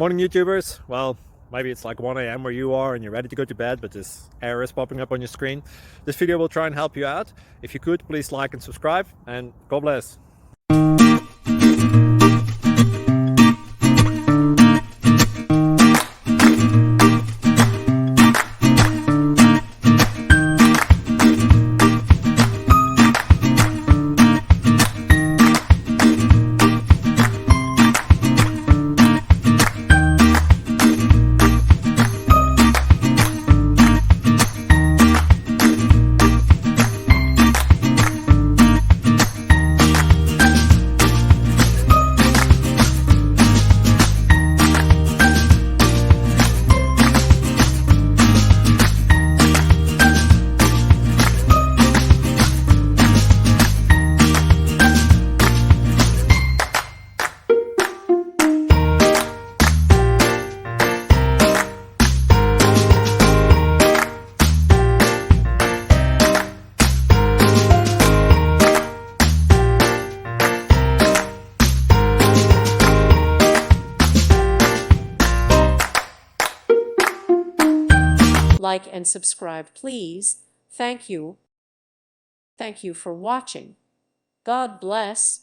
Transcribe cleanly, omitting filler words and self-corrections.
Morning YouTubers. Well, maybe it's like 1 a.m. where you are and you're ready to go to bed, but this error is popping up on your screen. This video will try and help you out. If you could, please like and subscribe, and God bless. Like and subscribe, please. Thank you. Thank you for watching. God bless.